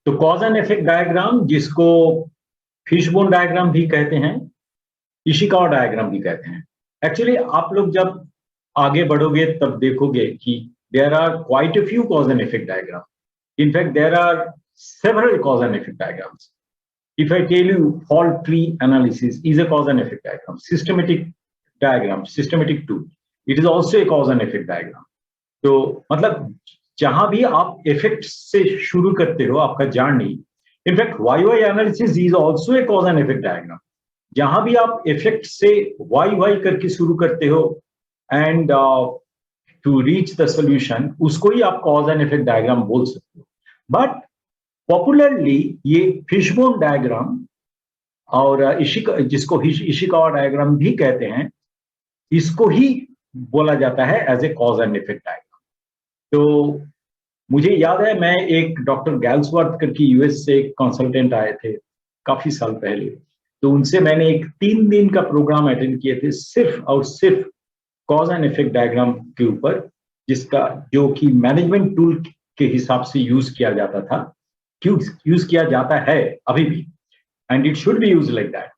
तो cause and effect diagram, जिसको fishbone diagram भी कहते हैं, इशिकावा डायग्राम भी कहते हैं। एक्चुअली आप लोग जब आगे बढ़ोगे तब देखोगे कि there are quite a few cause and effect diagram. In fact there are several cause and effect diagrams. If I tell you fault tree analysis is a cause and effect diagram, systematic diagram, systematic tool, it is also a cause and effect diagram. तो मतलब जहां भी आप effect से शुरू करते हो आपका journey, in fact why why analysis is also a cause and effect diagram. जहां भी आप इफेक्ट से वाई वाई करके शुरू करते हो and to reach the solution, उसको ही आप कॉज एंड इफेक्ट डायग्राम बोल सकते हो। बट पॉपुलरली ये फिशबोन डायग्राम और जिसको इशिकावा डायग्राम भी कहते हैं, इसको ही बोला जाता है as a cause and effect diagram. तो मुझे याद है, मैं एक डॉक्टर गैल्सवर्थ करके यूएस से एक कंसल्टेंट आए थे काफी साल पहले, तो उनसे मैंने एक 3 दिन का प्रोग्राम अटेंड किए थे सिर्फ और सिर्फ कॉज एंड इफेक्ट डायग्राम के ऊपर, जिसका जो कि मैनेजमेंट टूल के हिसाब से यूज किया जाता था, क्यों यूज किया जाता है अभी भी, and it should be use like that.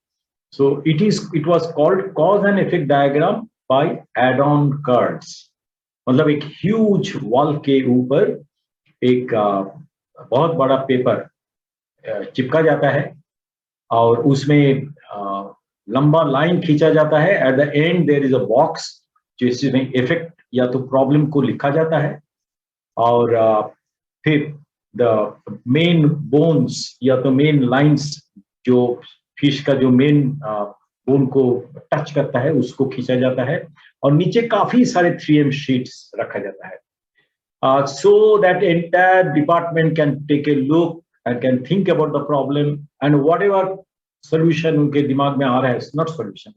So it was called cause and effect diagram bye add on curves. मतलब एक ह्यूज वॉल के ऊपर एक बहुत बड़ा पेपर चिपका जाता है और उसमें लंबा लाइन खींचा जाता है। At the end there is a box जिसमें इफेक्ट या तो प्रॉब्लम को लिखा जाता है, और फिर द मेन बोन्स या तो मेन लाइंस जो फिश का जो मेन बोन को टच करता है उसको खींचा जाता है, और नीचे काफी सारे 3M शीट्स रखा जाता है, so that entire department can take a look and can think about the problem, and whatever solution उनके दिमाग में आ रहा है, not solution,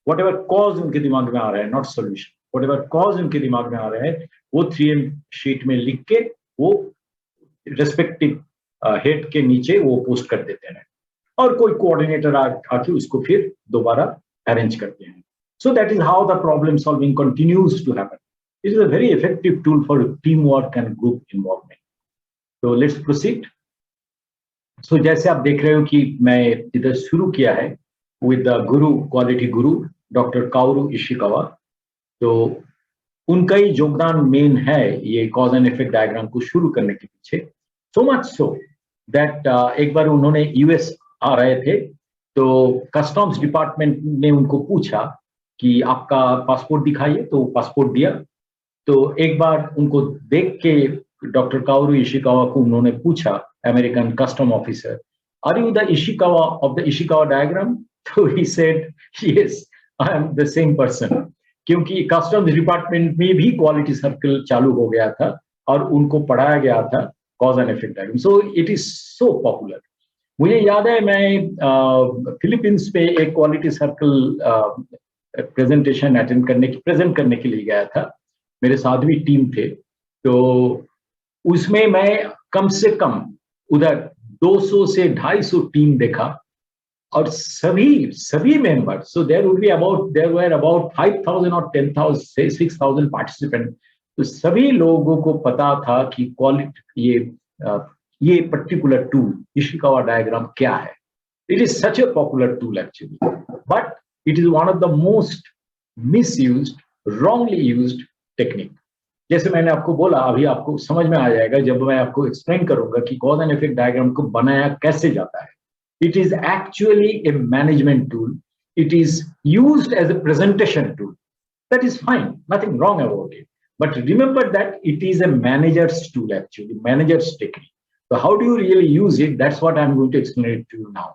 whatever cause उनके दिमाग में आ रहा है, not solution, whatever cause उनके दिमाग में आ रहा है, वो 3M शीट में लिख के वो रेस्पेक्टिव हेड के नीचे वो पोस्ट कर देते हैं, और कोई कोऑर्डिनेटर आके उसको फिर दोबारा अरेंज करते हैं। So that is how the problem solving continues to happen. It is a very effective tool for teamwork and group involvement. So let's proceed. So जैसे आप देख रहे हो कि मैं इधर शुरू किया है with the guru, quality guru, Dr. Kaoru Ishikawa. तो उनका ही योगदान मेन है ये कॉज एंड इफेक्ट डायग्राम को शुरू करने के पीछे। So much so that एक बार उन्होंने यूएस आ रहे थे, तो कस्टम्स डिपार्टमेंट ने उनको पूछा कि आपका पासपोर्ट दिखाइए, तो पासपोर्ट दिया। तो एक बार उनको देख के डॉक्टर काओरू इशिकावा को उन्होंने पूछा, American custom officer, are you the Ishikawa of the Ishikawa diagram? तो he said yes, I am the same person, क्योंकि कस्टम्स डिपार्टमेंट में भी क्वालिटी सर्कल चालू हो गया था और उनको पढ़ाया गया था cause and effect diagram. So it is so popular. मुझे याद है मैं फिलीपींस पे एक क्वालिटी सर्कल प्रेजेंटेशन प्रेजेंट करने के लिए गया था, मेरे साथ भी टीम थे। तो उसमें मैं कम से कम उधर 200 से 250 टीम देखा, और सभी member, so there were about 5000 और 10,000 से 6,000 पार्टिसिपेंट। तो सभी लोगों को पता था कि क्वालिटी ये पर्टिकुलर टूल इशिकावा डायग्राम क्या है। It is such a popular tool actually, but it is one of the most misused, wrongly used technique. जैसे मैंने आपको बोला, अभी आपको समझ में आ जाएगा जब मैं आपको एक्सप्लेन करूंगा कि कॉज एंड इफेक्ट डायग्राम को बनाया कैसे जाता है। It is actually a management tool. It is used as a presentation tool. That is fine, nothing wrong about it. But remember that it is a manager's tool actually, manager's technique. So how do you really use it? That's what I'm going to explain it to you now.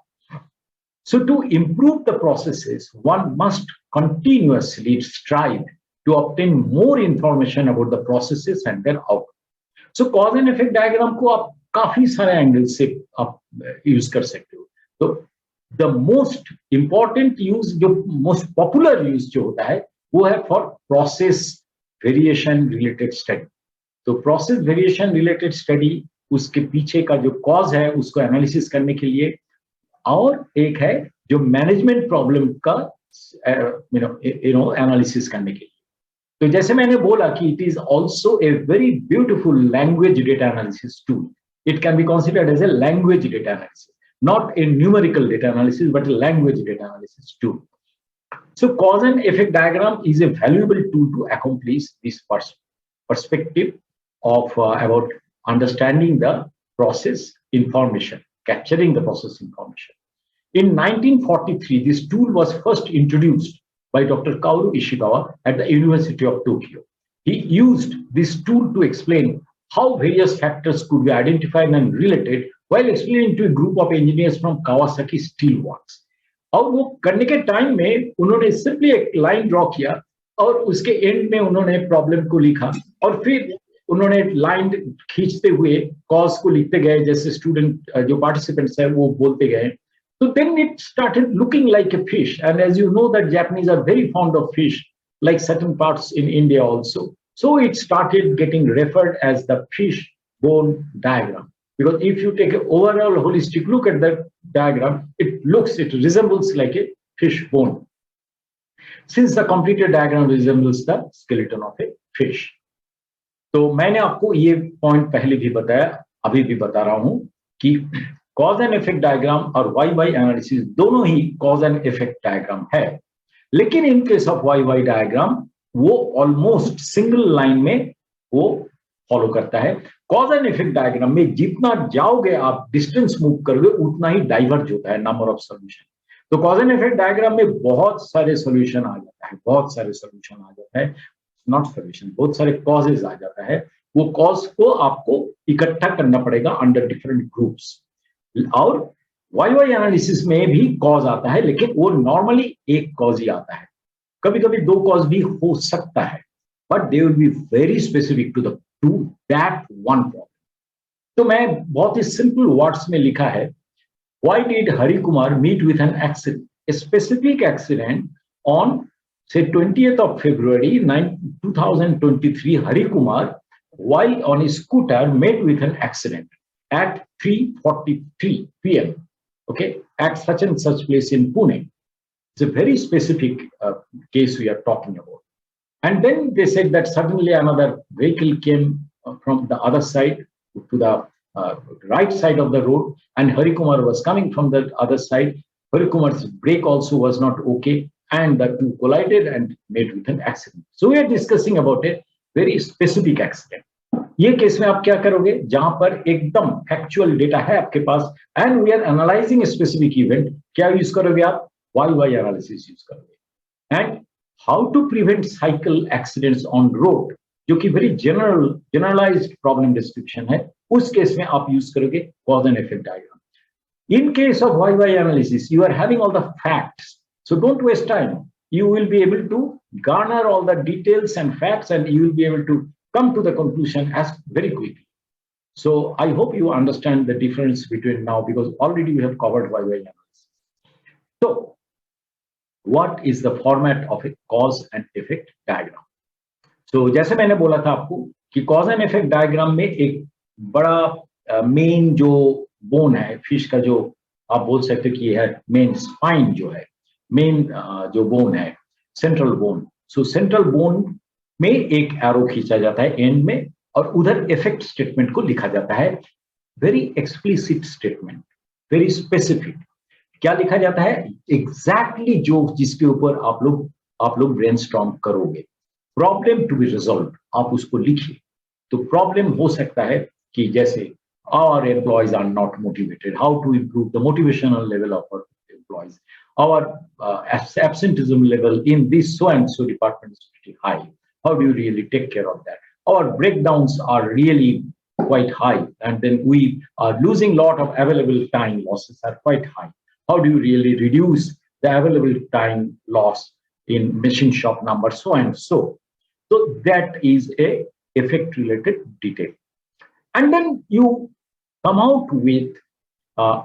So to improve the processes, one must continuously strive to obtain more information about the processes and their outcome. So cause and effect diagram को आप काफी सारे angle से आप use कर सकते हो। तो the most important use, जो most popular use जो होता है, वो है for process variation related study. तो process variation related study उसके पीछे का जो cause है उसको एनालिसिस करने के लिए, और एक है जो मैनेजमेंट प्रॉब्लम का एनालिसिस करने के लिए। तो जैसे मैंने बोला कि it is also a very beautiful language data analysis tool. It can be considered as a language data analysis, not a numerical data analysis, but a language data analysis too. So cause and effect diagram is a valuable tool to accomplish this perspective of about understanding the process information, capturing the process information. In 1943, this tool was first introduced by Dr. Kaoru Ishikawa at the University of Tokyo. He used this tool to explain how various factors could be identified and related while explaining to a group of engineers from Kawasaki Steel Works. और वो करने के time में उन्होंने simply एक line draw किया और उसके एंड में उन्होंने प्रॉब्लम को लिखा और फिर उन्होंने लाइन खींचते हुए कॉज को लिखते गए, जैसे स्टूडेंट जो पार्टिसिपेंट्स है वो बोलते गए. So then it started looking like a fish, and as you know that Japanese are very fond of fish, like certain parts in India also. So it started getting referred as the fish bone diagram, because if you take an overall holistic look at that diagram, it resembles like a fish bone, since the completed diagram resembles the skeleton of a fish. तो मैंने आपको ये point पहले भी बताया, अभी भी बता रहा हूं कि कॉज एंड इफेक्ट डायग्राम और वाई वाई एनालिसिस दोनों ही कॉज एंड इफेक्ट डायग्राम है, लेकिन in case of why why diagram वो ऑलमोस्ट सिंगल लाइन में वो फॉलो करता है. कॉज एंड इफेक्ट डायग्राम में जितना जाओगे आप, डिस्टेंस मूव करोगे, उतना ही डाइवर्ज होता है नंबर ऑफ सॉल्यूशन. तो कॉज एंड इफेक्ट डायग्राम में बहुत सारे सॉल्यूशन आ जाता है, बहुत सारे सॉल्यूशन आ जाता है, नॉट सॉल्यूशन, बहुत सारे कॉजेज आ जाता है. वो कॉज को आपको इकट्ठा करना पड़ेगा अंडर डिफरेंट ग्रुप्स. और वाई वाई एनालिसिस में भी कॉज आता है, लेकिन वो नॉर्मली एक कॉज ही आता है. कभी कभी दो कॉज भी हो सकता है, but they will be very specific to that one problem. तो मैं बहुत ही सिंपल वर्ड्स में लिखा है, why did Hari Kumar meet with an accident, a specific accident on say 20th of February 2023. Hari Kumar, while on his scooter, met with an accident at 3:43 p.m. Okay, at such and such place in Pune. It's a very specific case we are talking about. And then they said that suddenly another vehicle came from the other side to the right side of the road, and Hari Kumar was coming from the other side. Hari Kumar's brake also was not okay, and the two collided and made with an accident. So we are discussing about a very specific accident. ये case में आप क्या करोगे, जहां पर एकदम factual data है आपके पास, and we are analysing a specific event, क्या यूज करोगे आप, वाई वाई एनालिसिस यूज करोगे. And how to prevent cycle accidents on road, जो कि वेरी जनरलाइज्ड प्रॉब्लम डिस्क्रिप्शन है, उस केस में आप यूज करोगे cause and effect diagram. In case of YY analysis, you are having all the facts. So don't waste time. You will be able to garner all the details and facts, and you will be able to come to the conclusion as very quickly. So I hope you understand the difference between now, because already we have covered YY analysis. So what is the format of a cause and effect diagram? So जैसे मैंने बोला था आपको कि cause and effect diagram में एक बड़ा main जो बोन है फिश का, जो आप बोल सकते कि है मेन स्पाइन, जो है मेन जो बोन है, सेंट्रल बोन. सो सेंट्रल बोन में एक एरो खींचा जाता है एंड में, और उधर इफेक्ट स्टेटमेंट को लिखा जाता है. Very explicit statement, very specific. क्या लिखा जाता है, एग्जैक्टली जो जिसके ऊपर आप लोग ब्रेनस्टॉर्म करोगे, प्रॉब्लम टू बी रिजॉल्व, आप उसको लिखिए. तो प्रॉब्लम हो सकता है कि जैसे our employees are not motivated, how to improve the motivational level of our employees, our absenteeism level in this so and so department is pretty high, how do you really take care of that, our breakdowns are really quite high, and then we are losing a lot of available time, losses are quite high, how do you really reduce the available time loss in machine shop number so and so. So that is a effect related detail. And then you come out with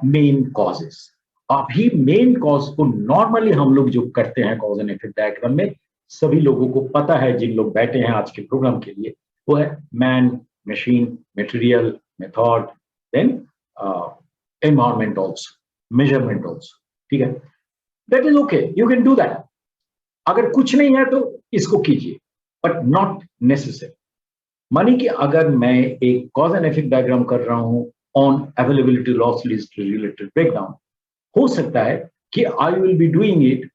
main causes. अभी main cause को normally हम लोग जो करते हैं cause and effect diagram में, सभी लोगों को पता है, जिन लोग बैठे हैं आज के प्रोग्राम के लिए, वो है man, machine, material, method, then environment also, measurement also. ठीक है, that is okay, you can do that. अगर कुछ नहीं है तो इसको कीजिए, बट नॉट नेसेसरी. मानी कि अगर मैं एक कॉज एंड इफेक्ट डायग्राम कर रहा हूं on availability loss list related breakdown. हो सकता है कि I will be doing it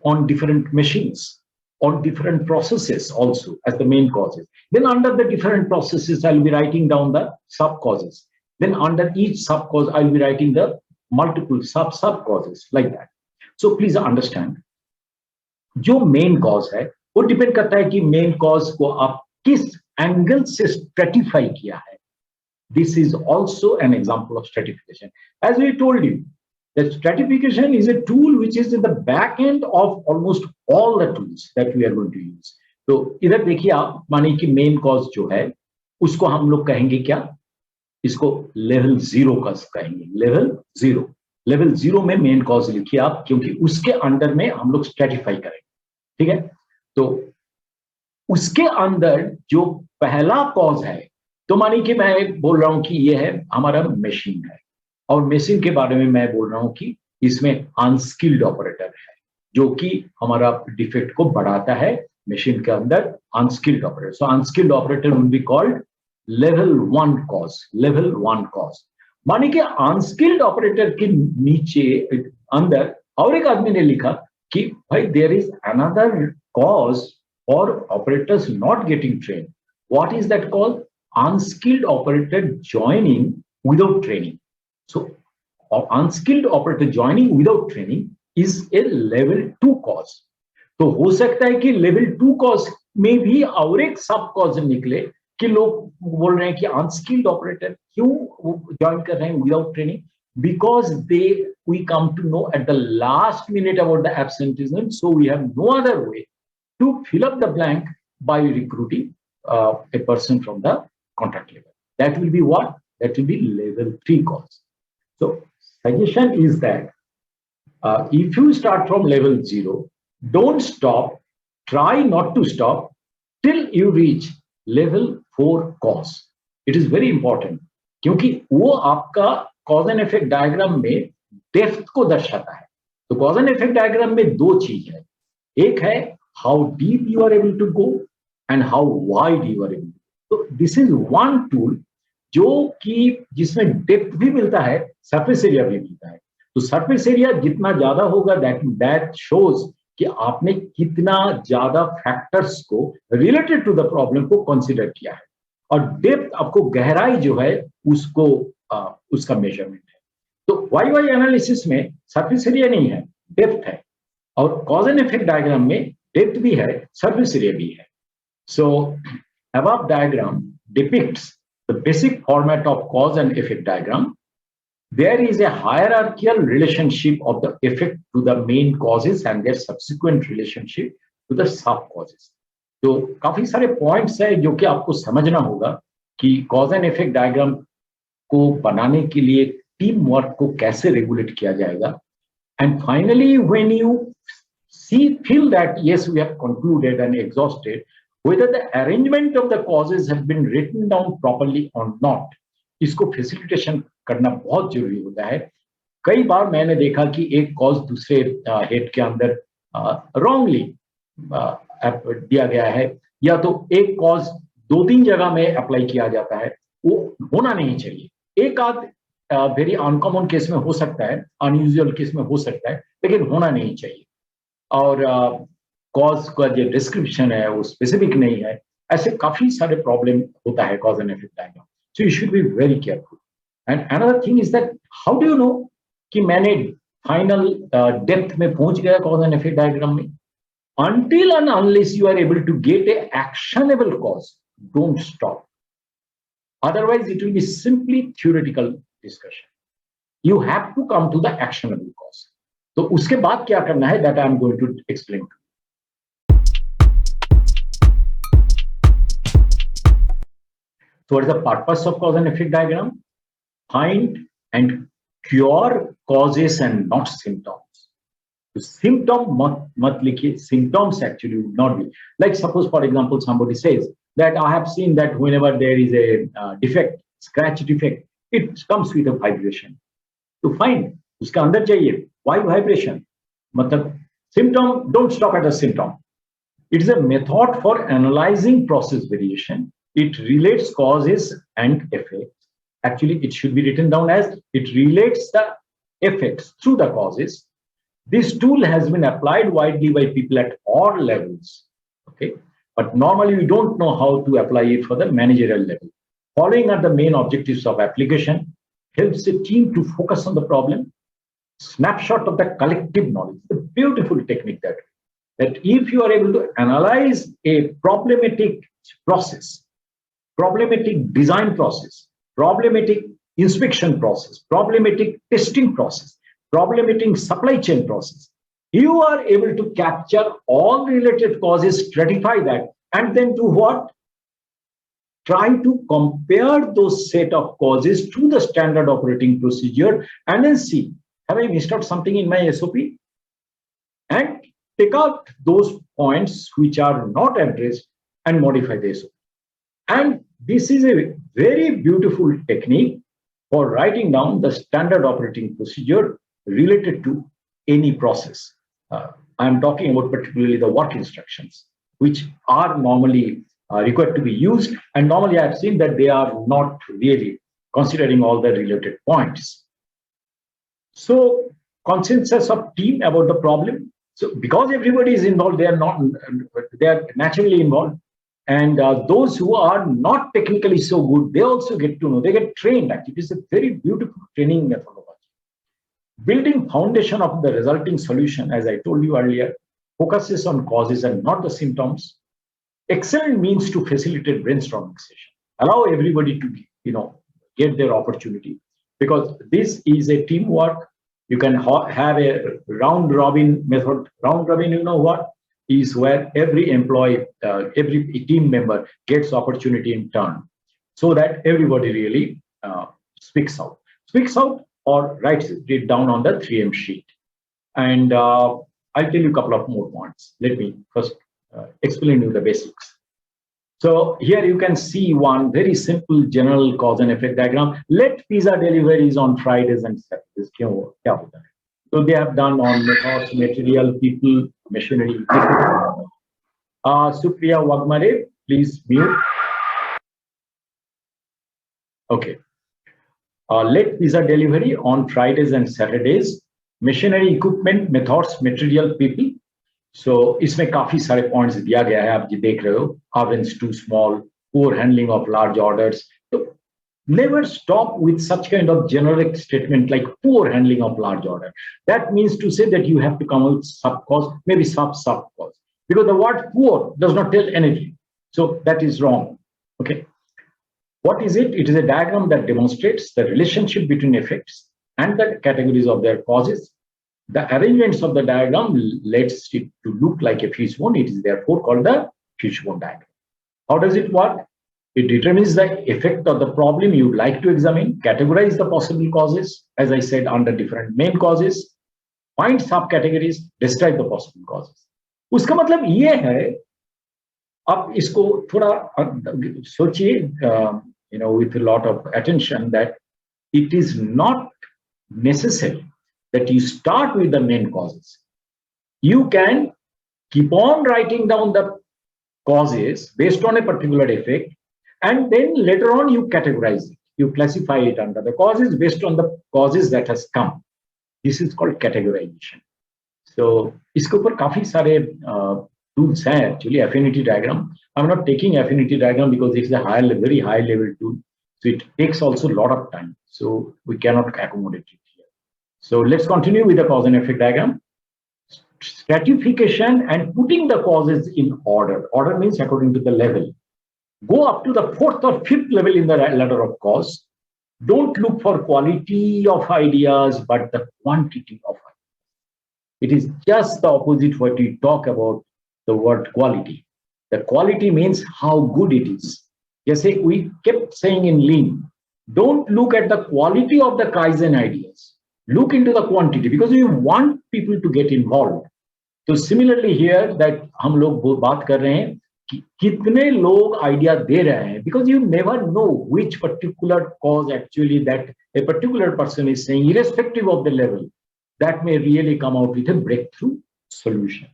on different machines, on different processes also as the main causes. Then under the different processes, I'll be writing down the sub causes. Then under each sub cause, I'll be writing the multiple sub causes like that. So please understand, जो main cause है वो depend करता है कि main cause को आप किस angle से स्ट्रेटिफाई किया है. This is also an example of stratification. As we told you, that stratification is a tool which is in the back end of almost all the tools that we are going to use. तो इधर देखिए आप, मानिए कि main cause जो है उसको हम लोग कहेंगे क्या, इसको लेवल 0 का कहेंगे. लेवल जीरो में मेन कॉज लिखिए आप, क्योंकि उसके अंडर में हम लोग स्ट्रेटिफाई करेंगे. ठीक है, तो उसके अंदर जो पहला कॉज है, तो मानिए कि मैं बोल रहा हूं कि ये है हमारा मशीन है, और मशीन के बारे में मैं बोल रहा हूं कि इसमें अनस्किल्ड ऑपरेटर है जो कि हमारा डिफेक्ट को बढ़ाता है मशीन के अंदर. Unskilled operator, so unskilled operator will be called level 1 cause. मानिए कि अनस्किल्ड ऑपरेटर के नीचे अंदर और एक आदमी ने लिखा कि भाई देयर इज अनदर कॉज और operators not getting train. What is that cause? Unskilled operator joining without training. So, unskilled operator joining without training is a level 2 cause. तो हो सकता है कि लेवल 2 कॉज में भी और एक सब कॉज निकले कि लोग बोल रहे हैं कि अनस्किल्ड ऑपरेटर क्यों ज्वाइन कर रहे हैं without training, because they we come to know at the last minute about the absenteeism, so we have no other way to fill up the blank by recruiting a person from the contract level. That will be what? That will be level 3 cause. So suggestion is that if you start from level 0, don't stop, try not to stop till you reach level 4 cause. It is very important, क्योंकि वो आपका cause and effect diagram में depth को दर्शाता है. तो cause and effect diagram में दो चीज है, एक है how deep you are able to go and how wide you are able to go. तो दिस इज वन टूल जो कि जिसमें डेप्थ भी मिलता है, सरफेस एरिया भी मिलता है. तो सरफेस एरिया जितना ज्यादा होगा दैट शोज कि आपने कितना ज्यादा फैक्टर्स को रिलेटेड टू द प्रॉब्लम को कंसीडर किया है, और डेप्थ आपको गहराई जो है उसको उसका मेजरमेंट है. तो वाई एनालिसिस में सरफेस एरिया नहीं है, डेप्थ है, और कॉज एंड इफेक्ट डायग्राम में डेप्थ भी है, सरफेस एरिया भी है. सो above diagram depicts the basic format of cause and effect diagram. There is a hierarchical relationship of the effect to the main causes and their subsequent relationship to the sub causes. तो काफी सारे points है जो कि आपको समझना होगा कि कॉज एंड इफेक्ट डायग्राम को बनाने के लिए टीम वर्क को कैसे रेगुलेट किया जाएगा. And finally when you feel that yes, we have concluded and exhausted whether the arrangement of the causes have been written down properly or not, इसको facilitation करना बहुत जरूरी होता है. कई बार मैंने देखा कि एक कॉज दूसरे हेड के अंदर रॉन्गली दिया गया है, या तो एक कॉज 2-3 जगह में अप्लाई किया जाता है, वो होना नहीं चाहिए. एक आध वेरी अनकॉमन केस में हो सकता है, अनयूजुअल केस में हो सकता है, लेकिन होना नहीं चाहिए. और कॉज का जो डिस्क्रिप्शन है वो स्पेसिफिक नहीं है. ऐसे काफी सारे प्रॉब्लम होता है cause and effect diagram. So you should be very careful. And another thing is that how do you know कि मैंने फाइनल डेप्थ में पहुंच गया कॉज एंड इफेक्ट डायग्राम में? until and unless you are able to get a actionable cause, don't stop. Otherwise it will be simply theoretical discussion. You have to come to the actionable cause. तो उसके बाद क्या करना है, that I am going to explain to you. So what is the purpose of cause and effect diagram? Find and cure causes and not symptoms. So symptom mat likhiye, symptoms actually would not be. Like suppose for example somebody says that I have seen that whenever there is a defect, scratch defect, it comes with a vibration. So fine, uska andar chahiye, why vibration? Matlab symptom, don't stop at a symptom. It is a method for analyzing process variation. It relates causes and effects Actually, it should be written down as it relates the effects through the causes. This tool has been applied widely by people at all levels. Okay, but normally we don't know how to apply it for the managerial level. Following are the main objectives of application helps the team to focus on the problem. Snapshot of the collective knowledge, the beautiful technique that if you are able to analyze a problematic process, problematic design process, problematic inspection process, problematic testing process, problematic supply chain process, you are able to capture all related causes, stratify that, and then do what? Try to compare those set of causes to the standard operating procedure and then see, have I missed out something in my SOP? And take out those points which are not addressed and modify the SOP. And this is a very beautiful technique for writing down the standard operating procedure related to any process. I'm talking about particularly the work instructions, which are normally required to be used. And normally I've seen that they are not really considering all the related points. So consensus of team about the problem. So because everybody is involved, they are naturally involved. And those who are not technically so good, they also get to know, they get trained. Actually, it is a very beautiful training methodology. Building foundation of the resulting solution, as I told you earlier, focuses on causes and not the symptoms. Excellent means to facilitate brainstorming session. Allow everybody to, get their opportunity, because this is a teamwork. You can have a round robin method. Round robin, you know what? Is where every employee, every team member gets opportunity in turn, so that everybody really speaks out or writes it down on the 3M sheet. And I'll tell you a couple of more points. Let me first explain you the basics. So here you can see one very simple general cause and effect diagram. Let pizza deliveries on Fridays and Saturdays. So they have done on methods, material, people, machinery. Supriya Wagmare, please mute. Okay. Let pizza delivery on Fridays and Saturdays. Machinery, equipment, methods, material, people. So इसमें काफी सारे points दिया गया है, आप ये देख रहे हो. Ovens too small, poor handling of large orders. So never stop with such kind of generic statement like poor handling of large order. That means to say that you have to come out with sub-cause, maybe sub-cause, because the word poor does not tell anything. So that is wrong. Okay. What is it? It is a diagram that demonstrates the relationship between effects and the categories of their causes. The arrangements of the diagram lets it to look like a fishbone. It is therefore called the fishbone diagram. How does it work? It determines the effect of the problem you would like to examine, categorize the possible causes, as I said, under different main causes, find subcategories, describe the possible causes. उसका मतलब ये है, आप इसको थोड़ा सोचिए, with a lot of attention, that it is not necessary that you start with the main causes. You can keep on writing down the causes based on a particular effect, and then later on you categorize it. You classify it under the causes based on the causes that has come. This is called categorization. So इसके ऊपर काफी सारे tools हैं actually. Affinity diagram. I'm not taking affinity diagram because it's a very high level tool. So it takes also a lot of time. So we cannot accommodate it here. So let's continue with the cause and effect diagram. Stratification and putting the causes in order. Order means according to the level. Go up to the 4th or 5th level in the ladder of cause. Don't look for quality of ideas, but the quantity of ideas. It is just the opposite what we talk about the word quality. The quality means how good it is. Yes, we kept saying in Lean, don't look at the quality of the Kaizen ideas. Look into the quantity, because you want people to get involved. So similarly here that हम लोग बात कर रहे हैं कि कितने लोग idea दे रहे हैं, because you never know which particular cause actually that a particular person is saying, irrespective of the level, that may really come out with a breakthrough solution.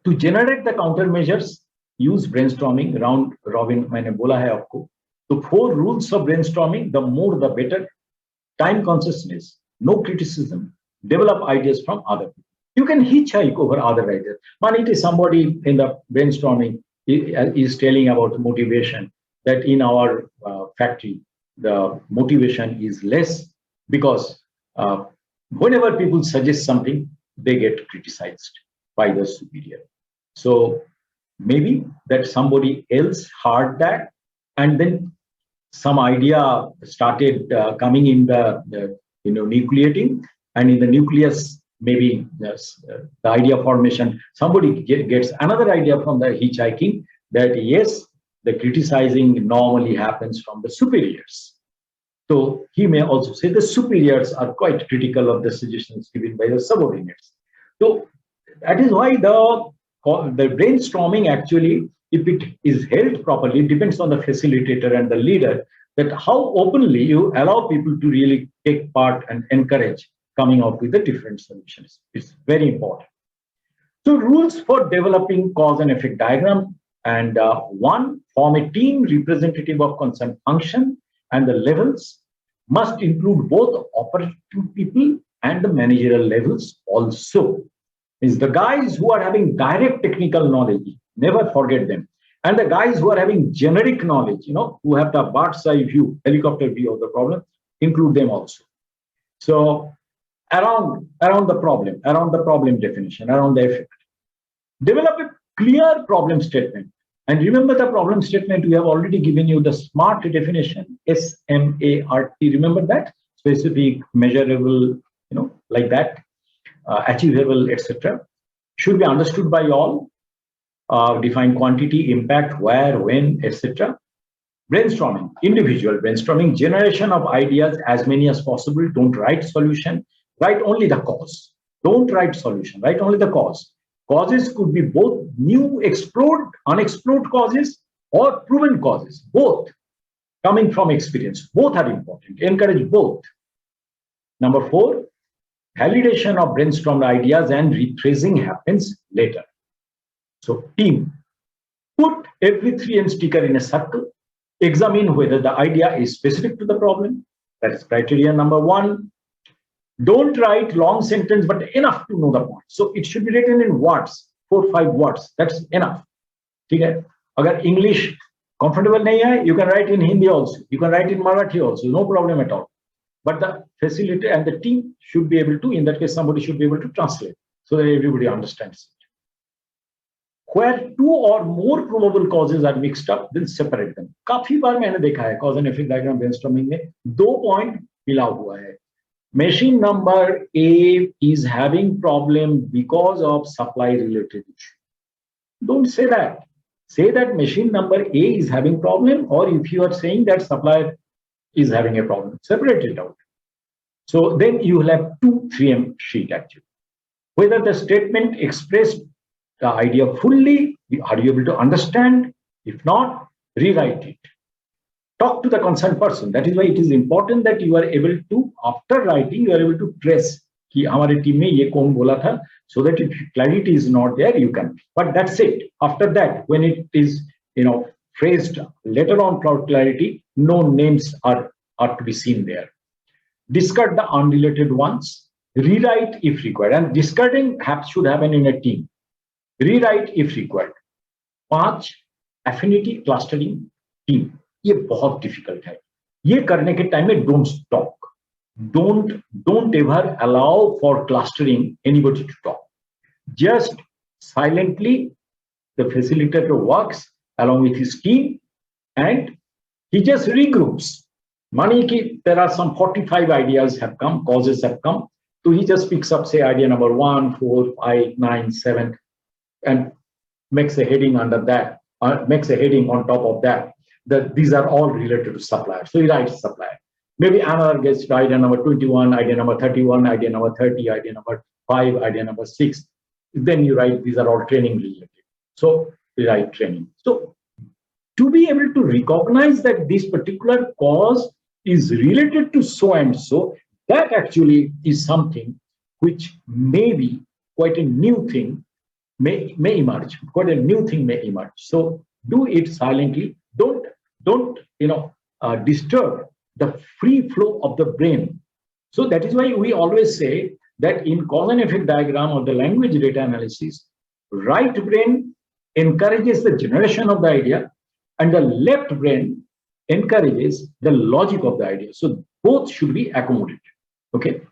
To generate the countermeasures, use brainstorming. Round robin मैंने बोला है आपको. The 4 rules of brainstorming, the more the better. Time consciousness, no criticism, develop ideas from other people. You can hitchhike over other ideas. Man, it is somebody in the brainstorming is telling about motivation, that in our factory, the motivation is less because whenever people suggest something, they get criticized by the superior. So maybe that somebody else heard that, and then some idea started coming in the nucleating, and in the nucleus, maybe yes, the idea formation, somebody gets another idea from the hitchhiking, that yes, the criticizing normally happens from the superiors. So he may also say the superiors are quite critical of the suggestions given by the subordinates. So that is why the brainstorming actually, if it is held properly, depends on the facilitator and the leader, that how openly you allow people to really take part and encourage coming up with the different solutions. It's very important. So rules for developing cause and effect diagram, and 1, form a team representative of concerned function, and the levels must include both operating people and the managerial levels also. Is the guys who are having direct technical knowledge, never forget them. And the guys who are having generic knowledge, who have the bird's eye view, helicopter view of the problem, include them also. So around the problem definition, around the effect, develop a clear problem statement. And remember the problem statement, we have already given you the SMART definition, SMART. Remember that? Specific, measurable, like that, achievable, etc. Should be understood by all. Define quantity, impact, where, when, etc. Brainstorming, individual brainstorming, generation of ideas, as many as possible. Don't write solution, write only the cause. Don't write solution, write only the cause. Causes could be both new, explored, unexplored causes, or proven causes, both coming from experience. Both are important. Encourage both. Number 4, validation of brainstormed ideas and rephrasing happens later. So team, put every 3M sticker in a circle, examine whether the idea is specific to the problem. That's criteria number 1. Don't write long sentence, but enough to know the point. So it should be written in words, 4-5 words. That's enough. Okay? Agar English comfortable nahi hai, you can write in Hindi also. You can write in Marathi also. No problem at all. But the facilitator and the team should be able to, in that case, somebody should be able to translate so that everybody understands it. Where 2 or more probable causes are mixed up, then separate them. काफी बार मैंने देखा है cause and effect diagram brainstorming में 2 point मिला हुआ है. Machine number A is having problem because of supply related issue. Don't say that. Say that machine number A is having problem, or if you are saying that supplier is having a problem, separate it out. So then you will have 2 3M sheet actually. Whether the statement expressed the idea fully, are you able to understand? If not, rewrite it. Talk to the concerned person. That is why it is important that you are able to, after writing, you are able to trace कि हमारे team में ये कौन बोला था, so that if clarity is not there, you can. But that's it. After that, when it is phrased later on for clarity, no names are to be seen there. Discard the unrelated ones. Rewrite if required. And discarding should happen in a team. Rewrite if required. 5, affinity clustering team. ये बहुत difficult है. ये करने के time में don't talk. Don't ever allow for clustering anybody to talk. Just silently, the facilitator works along with his team and he just regroups. Mani ki, there are some 45 ideas have come, causes have come. So he just picks up, say, idea number 1, 4, 5, 9, 7, and makes a heading under that, makes a heading on top of that. That these are all related to supplier. So he writes supplier. Maybe another gets to idea number 21, idea number 31, idea number 30, idea number 5, idea number 6. Then you write these are all training related. So you write training. So to be able to recognize that this particular cause is related to so and so, that actually is something which may be quite a new thing, may emerge. Quite a new thing may emerge. So do it silently. Don't disturb the free flow of the brain. So that is why we always say that in cause and effect diagram or the language data analysis, right brain encourages the generation of the idea and the left brain encourages the logic of the idea. So both should be accommodated. Okay.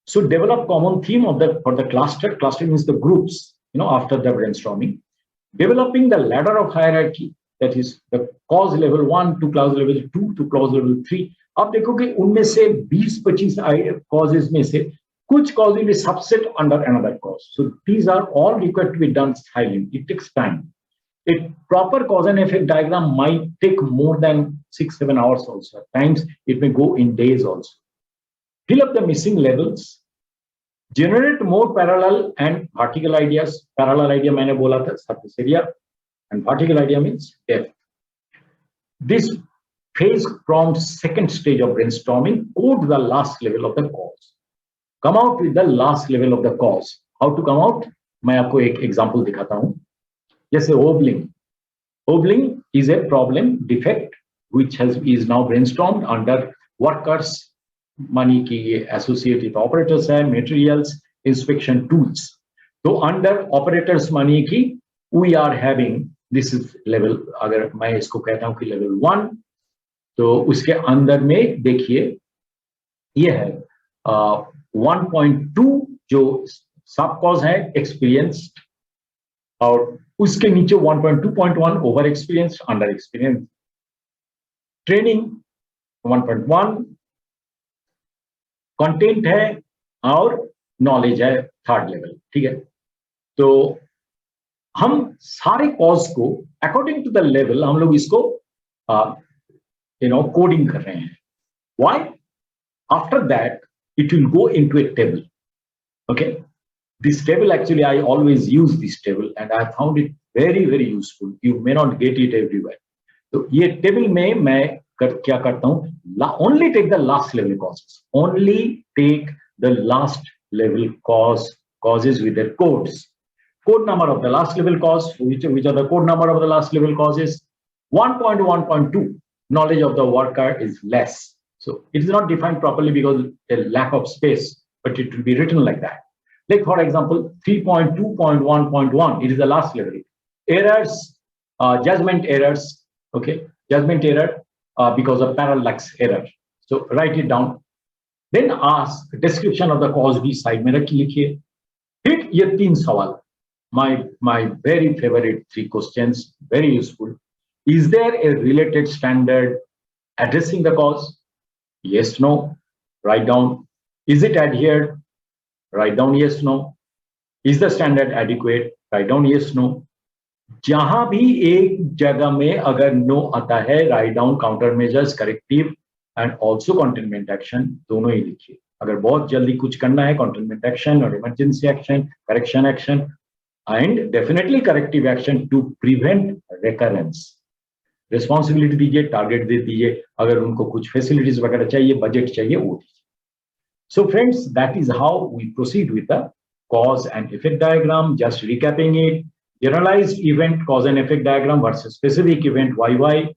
So develop common theme of the for the cluster. Cluster means the groups, after the brainstorming. Developing the ladder of hierarchy, that is the cause level 1 to cause level 2 to cause level 3. आप देखोगे उनमें से 20-25 causes में से कुछ cause will be subset under another cause. So these are all required to be done silently. It takes time. A proper cause and effect diagram might take more than 6-7 hours also. At times it may go in days also. Fill up the missing levels. Generate more parallel and vertical ideas. Parallel idea मैंने बोला था surface area, and vertical idea means depth. This phase from second stage of brainstorming go to the last level of the cause. Come out with the last level of the cause. How to come out? मैं आपको एक example दिखाता हूँ. जैसे hobbling. Hobbling is a problem defect which is now brainstormed under workers. Money की associated operators है, materials, inspection tools. तो under operators money की we are having this is level. अगर मैं इसको कहता हूँ कि level 1, तो उसके अंदर में देखिए ये है 1.2 जो सब कॉज है experienced, और उसके नीचे 1.2.1 over experience, under experience. Training 1.1 content है और नॉलेज है थर्ड लेवल. ठीक है. तो हम सारे कॉज को अकॉर्डिंग टू द लेवल हम लोग इसको कोडिंग कर रहे हैं. Why? After that it will go into A table. Okay. This table, actually, I always use this table and I found it very, very useful. You may not get it everywhere. So, ये table में मैं क्या करता हूँ? Only take the last level causes. Only take the last level causes with their codes. Code number of the last level cause. Which are the code number of the last level causes? 1.1.2. Knowledge of the worker is less. So it is not defined properly because a lack of space, but it will be written like that. Like for example, 3.2.1.1, it is the last level. Errors, judgment errors, okay, judgment error because of parallax error. So write it down. Then ask description of the cause B side में लिखिए. Hit ये 3 सवाल. My very favorite 3 questions, very useful. Is there a related standard addressing the cause? Yes, no. Write down. Is it adhered? Write down yes, no. Is the standard adequate? Write down yes, no. जहां भी एक जगह में अगर no आता है, write down counter measures, corrective and also containment action. दोनों ही लिखिए. अगर बहुत जल्दी कुछ करना है, containment action और emergency action, correction action and definitely corrective action to prevent recurrence. Responsibility दीजिए, target दे दीजिए. अगर उनको कुछ facilities वगैरह चाहिए, budget चाहिए, वो दीजिए. So friends, that is how we proceed with the cause and effect diagram. Just recapping it: generalized event cause and effect diagram versus specific event YY,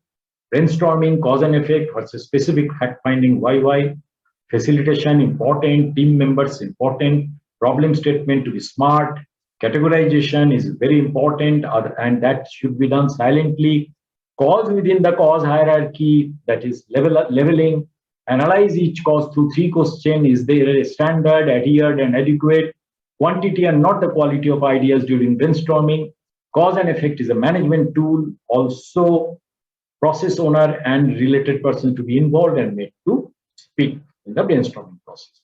brainstorming cause and effect versus specific fact finding YY, facilitation important, team members important, problem statement to be smart, categorization is very important and that should be done silently, cause within the cause hierarchy, that is leveling. Analyze each cause through 3 questions. Is there a standard, adhered, and adequate? Quantity and not the quality of ideas during brainstorming. Cause and effect is a management tool. Also, process owner and related person to be involved and made to speak in the brainstorming process.